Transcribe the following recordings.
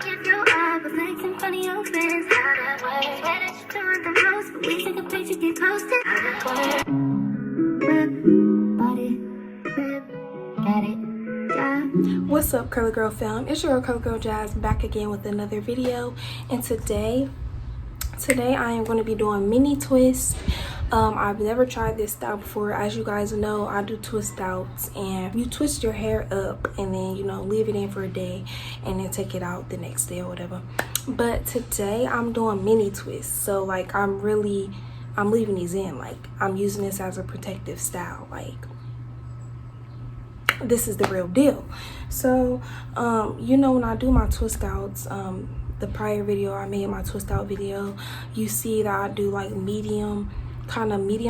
if you are, but making fun of your friends. How that work? Swear that you doing the most, but we take a picture, get posted. How that work? Rip, body, rip, got it. What's up, CurlyGirl Fam? It's your girl CurlyGirl Jazz back again with another video, and today I am going to be doing mini twists. I've never tried this style before. As you guys know, I do twist outs, and you twist your hair up and then leave it in for a day and then take it out the next day or whatever. But today I'm doing mini twists, so like I'm leaving these in, like I'm using this as a protective style, like this is the real deal. So when I do my twist outs, the prior video I made, my twist out video, you see that I do like medium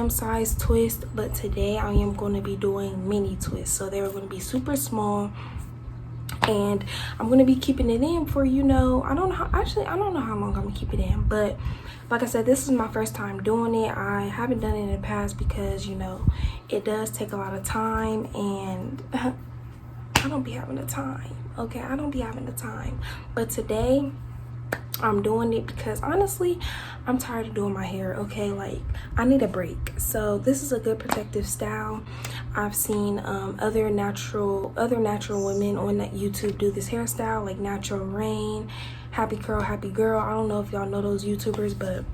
sized twist, but today I am going to be doing mini twists. So they're going to be super small, and I'm going to be keeping it in for I don't know how long I'm going to keep it in, but like I said, this is my first time doing it. I haven't done it in the past because it does take a lot of time, and I don't be having the time. Okay, I don't be having the time. But today I'm doing it because honestly I'm tired of doing my hair. Okay, like I need a break. So this is a good protective style. I've seen other natural women on that YouTube do this hairstyle, like Natural Rain, Happy Curl Happy Girl. I don't know if y'all know those YouTubers, but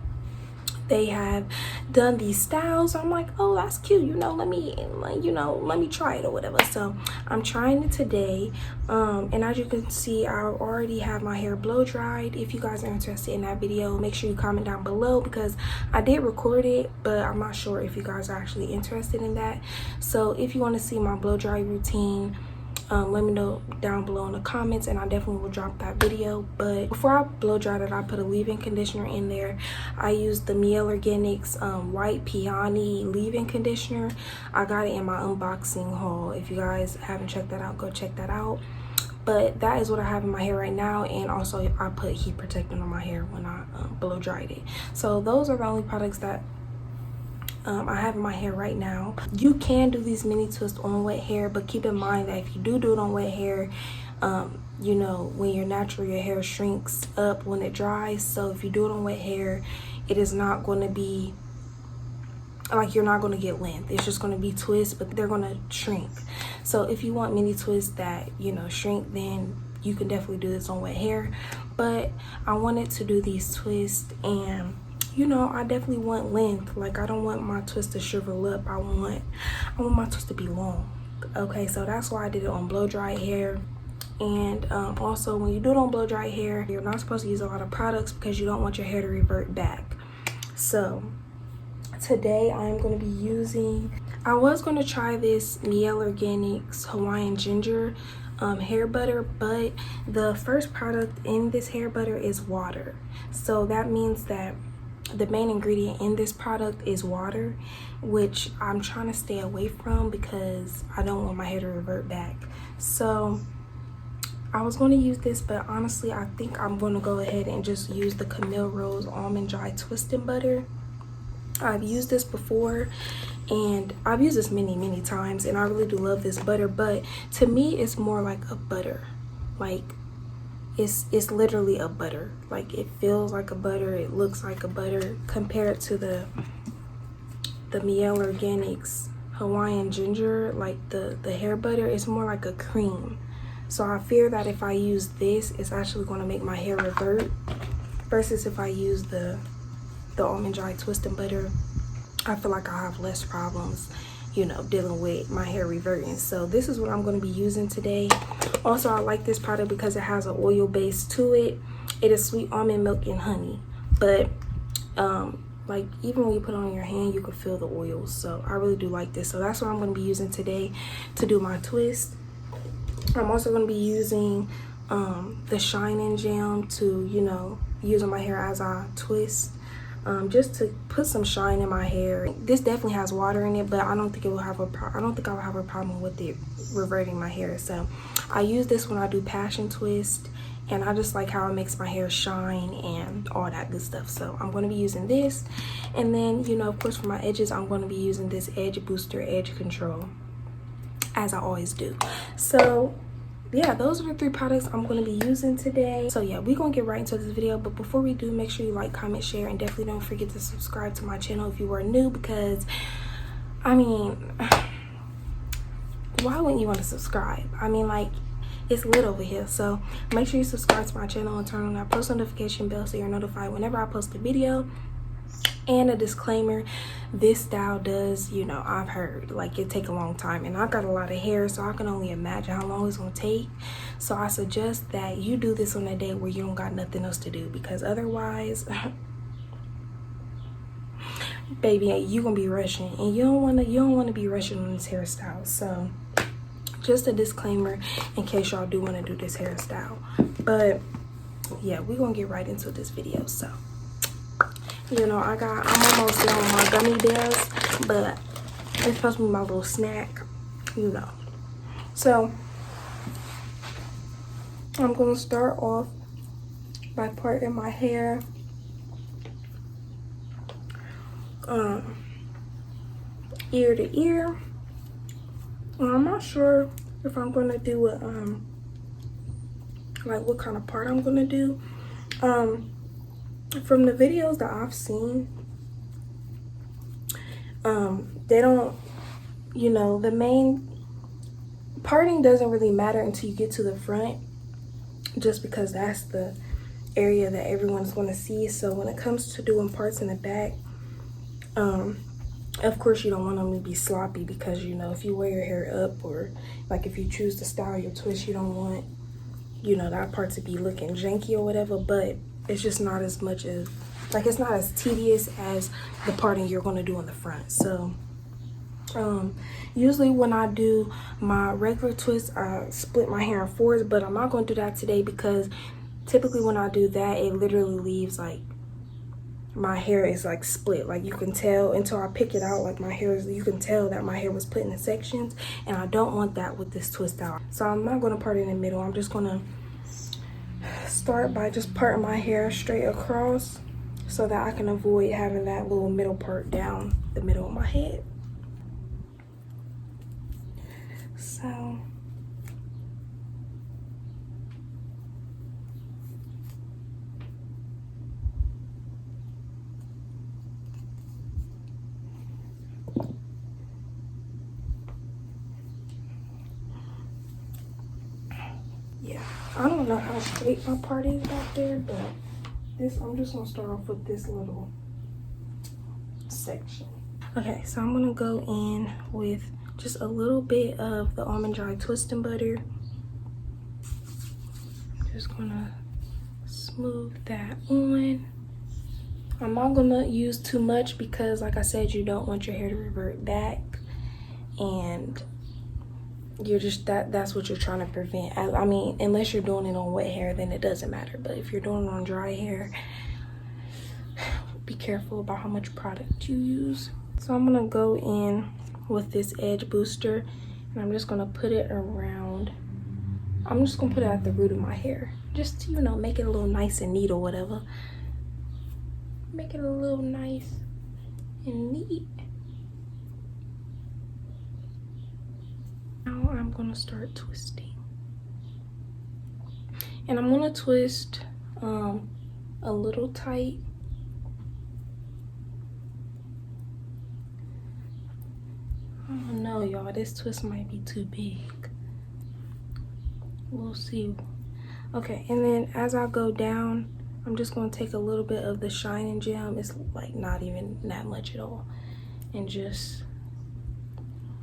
they have done these styles. I'm like, oh, that's cute, let me try it or whatever. So I'm trying it today, and as you can see, I already have my hair blow dried. If you guys are interested in that video, make sure you comment down below, because I did record it, but I'm not sure if you guys are actually interested in that. So if you want to see my blow dry routine, let me know down below in the comments, and I definitely will drop that video. But before I blow dried it, I put a leave-in conditioner in there. I used the Miele Organics White Peony leave-in conditioner. I got it in my unboxing haul. If you guys haven't checked that out, go check that out. But that is what I have in my hair right now, and also I put heat protectant on my hair when I blow dried it. So those are the only products that I have in my hair right now. You can do these mini twists on wet hair, but keep in mind that if you do it on wet hair, when you're natural, your hair shrinks up when it dries. So if you do it on wet hair, it is not going to be like, you're not going to get length. It's just going to be twists, but they're going to shrink. So if you want mini twists that shrink, then you can definitely do this on wet hair. But I wanted to do these twists, and I definitely want length. Like, I don't want my twist to shrivel up. I want my twist to be long. Okay, so that's why I did it on blow dry hair. And also, when you do it on blow dry hair, you're not supposed to use a lot of products because you don't want your hair to revert back. So today I'm going to be using, I was going to try this Miele Organics Hawaiian Ginger hair butter, but the first product in this hair butter is water. So that means that the main ingredient in this product is water, which I'm trying to stay away from because I don't want my hair to revert back. So I was going to use this, but honestly I think I'm going to go ahead and just use the Camille Rose Almond Dry Twisting Butter. I've used this before, and I've used this many times, and I really do love this butter. But to me, it's more like a butter. Like, it's literally a butter. Like, it feels like a butter, it looks like a butter, compared to the Miele Organics Hawaiian Ginger. Like the hair butter is more like a cream. So I fear that if I use this, it's actually going to make my hair revert, versus if I use the Almond Dry Twisting Butter, I feel like I have less problems dealing with my hair reverting. So this is what I'm going to be using today. Also, I like this product because it has an oil base to it. It is sweet almond milk and honey, but like, even when you put it on your hand, you can feel the oils. So I really do like this. So that's what I'm going to be using today to do my twist. I'm also going to be using the Shine-In Jam to use on my hair as I twist. Just to put some shine in my hair. This definitely has water in it, but I don't think I will have a problem with it reverting my hair. So I use this when I do passion twist, and I just like how it makes my hair shine and all that good stuff. So I'm going to be using this, and then of course for my edges, I'm going to be using this Edge Booster Edge Control, as I always do. So yeah, those are the 3 products I'm going to be using today. So yeah, we're going to get right into this video. But before we do, make sure you like, comment, share, and definitely don't forget to subscribe to my channel if you are new, because I mean, why wouldn't you want to subscribe? I mean, like, it's lit over here. So make sure you subscribe to my channel and turn on that post notification bell so you're notified whenever I post a video. And a disclaimer, this style does, you know, I've heard like it take a long time, and I got a lot of hair, so I can only imagine how long it's gonna take. So I suggest that you do this on a day where you don't got nothing else to do, because otherwise baby, you gonna be rushing, and you don't want to be rushing on this hairstyle. So just a disclaimer in case y'all do want to do this hairstyle. But yeah, we're gonna get right into this video. So you know, I'm almost done with my gummy bears, but it's supposed to be my little snack, you know. So I'm gonna start off by parting my hair ear to ear. I'm not sure if I'm gonna do a like what kind of part I'm gonna do. From the videos that I've seen, they don't, you know, the main parting doesn't really matter until you get to the front, just because that's the area that everyone's going to see. So when it comes to doing parts in the back, of course you don't want them to be sloppy, because, you know, if you wear your hair up, or like if you choose to style your twist, you don't want, you know, that part to be looking janky or whatever. But it's just not as much as, like, it's not as tedious as the parting you're going to do in the front. So usually when I do my regular twist, I split my hair in 4s, but I'm not going to do that today, because typically when I do that, it literally leaves like my hair is like split. Like, you can tell until I pick it out, like my hair is, you can tell that my hair was put in sections, and I don't want that with this twist out. So I'm not going to part it in the middle. I'm just going to start by just parting my hair straight across, so that I can avoid having that little middle part down the middle of my head. So yeah, I don't know how straight my part is back there, but this, I'm just gonna start off with this little section. Okay, so I'm gonna go in with just a little bit of the Almond Joy twisting butter. Just gonna smooth that on. I'm not gonna use too much, because like I said, you don't want your hair to revert back, and you're just, that's what you're trying to prevent. I mean, unless you're doing it on wet hair, then it doesn't matter. But if you're doing it on dry hair, be careful about how much product you use. So I'm gonna go in with this edge booster, and I'm just gonna put it around, I'm just gonna put it at the root of my hair, just to, you know, make it a little nice and neat or whatever. Make it a little nice and neat. Now I'm gonna start twisting, and I'm gonna twist a little tight. I don't know, y'all, this twist might be too big. We'll see. Okay, and then as I go down, I'm just going to take a little bit of the Shining Gem. It's like not even that much at all, and just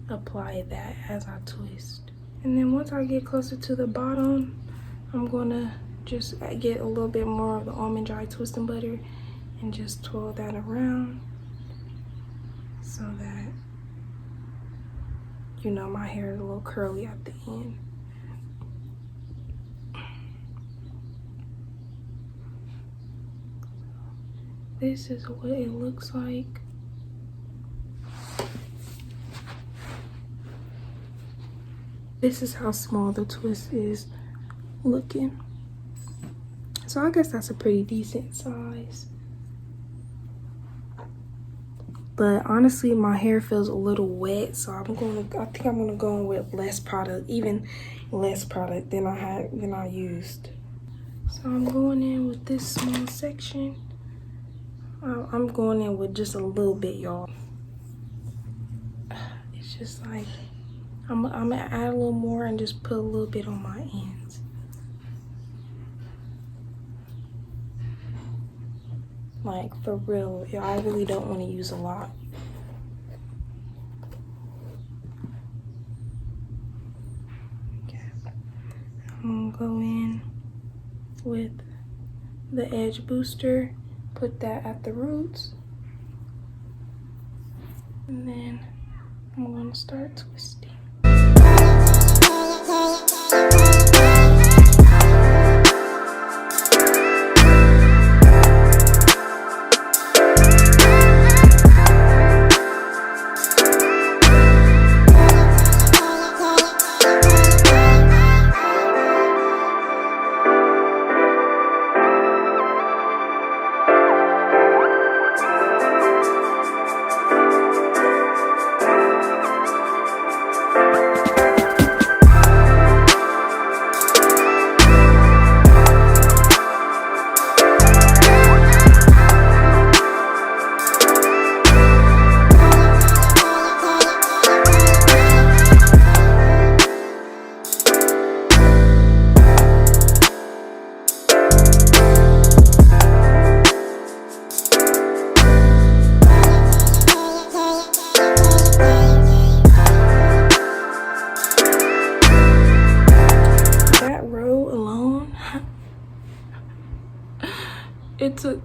apply that as I twist. And then once I get closer to the bottom, I'm going to just get a little bit more of the Almond Joy twisting butter and just twirl that around, so that, you know, my hair is a little curly at the end. This is what it looks like. This is how small the twist is looking. So I guess that's a pretty decent size. But honestly, my hair feels a little wet, so I think I'm gonna go in with less product, even less product than I used. So I'm going in with this small section. I'm going in with just a little bit, y'all. It's just like I'm gonna add a little more and just put a little bit on my ends. Like, for real, I really don't want to use a lot. Okay. I'm gonna go in with the edge booster, put that at the roots, and then I'm gonna start twisting. It took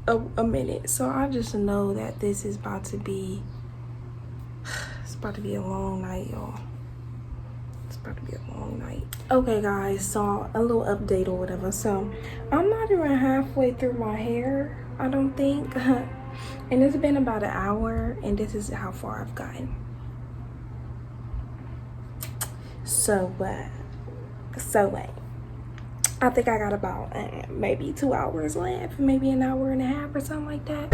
a minute, so I just know that this is about to be, it's about to be a long night, y'all. It's about to be a long night. Okay guys, so a little update or whatever. So I'm not even halfway through my hair, I don't think. And it's been about an hour, and this is how far I've gotten. So what? I think I got about maybe 2 hours left, maybe an hour and a half or something like that.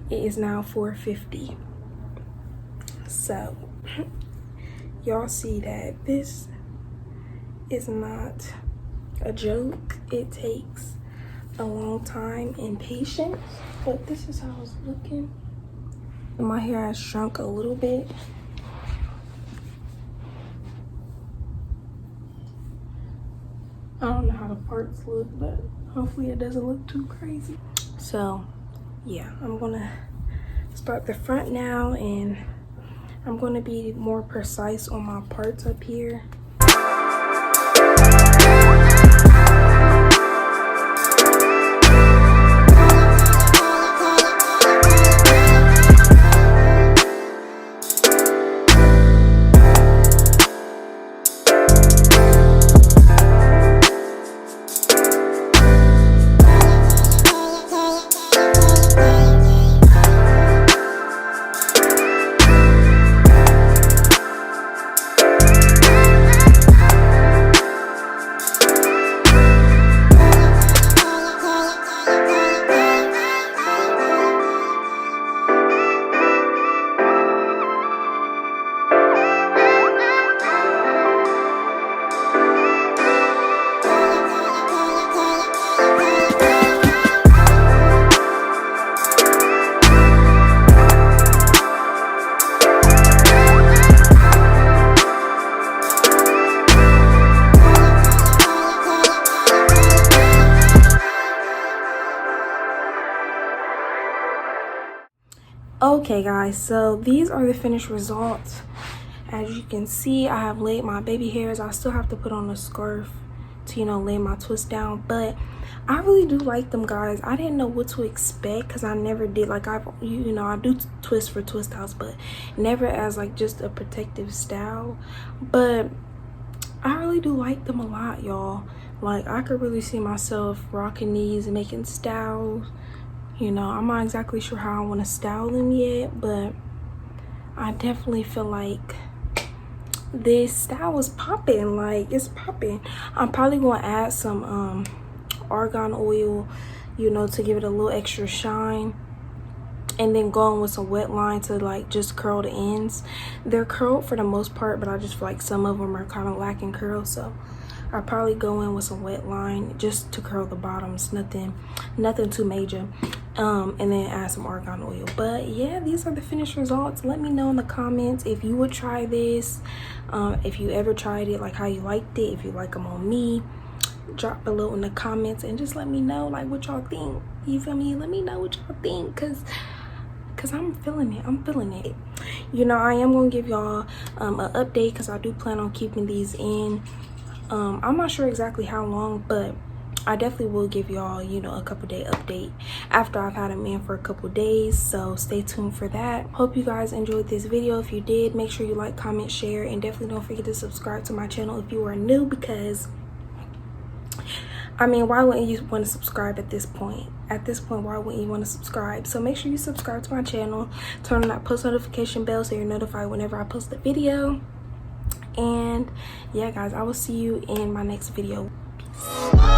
It is now 4:50. So y'all see that this is not a joke. It takes a long time and patience, but this is how it's looking. My hair has shrunk a little bit. I don't know how the parts look, but hopefully it doesn't look too crazy. So yeah, I'm gonna start the front now, and I'm gonna be more precise on my parts up here. Okay guys, so these are the finished results. As you can see, I have laid my baby hairs. I still have to put on a scarf to, you know, lay my twist down. But I really do like them, guys. I didn't know what to expect because I never did. Like, you know, I do twist for twist outs, but never as like just a protective style. But I really do like them a lot, y'all. Like, I could really see myself rocking these and making styles. You know, I'm not exactly sure how I want to style them yet, but I definitely feel like this style is popping. Like, it's popping. I'm probably going to add some argan oil, you know, to give it a little extra shine. And then going with some wet line to like just curl the ends. They're curled for the most part, but I just feel like some of them are kind of lacking curl, so I'll probably go in with some wet line just to curl the bottoms. Nothing too major. And then add some argan oil. But yeah, these are the finished results. Let me know in the comments if you would try this, if you ever tried it, like how you liked it, if you like them on me. Drop below in the comments and just let me know like what y'all think. You feel me? Let me know what y'all think, because I'm feeling it. You know, I am gonna give y'all an update because I do plan on keeping these in. I'm not sure exactly how long, but I definitely will give y'all, you know, a couple day update after I've had them in for a couple days. So stay tuned for that. Hope you guys enjoyed this video. If you did, make sure you like, comment, share, and definitely don't forget to subscribe to my channel if you are new, because I mean, why wouldn't you want to subscribe at this point? At this point, why wouldn't you want to subscribe? So make sure you subscribe to my channel. Turn on that post notification bell so you're notified whenever I post a video. And yeah, guys, I will see you in my next video. Peace.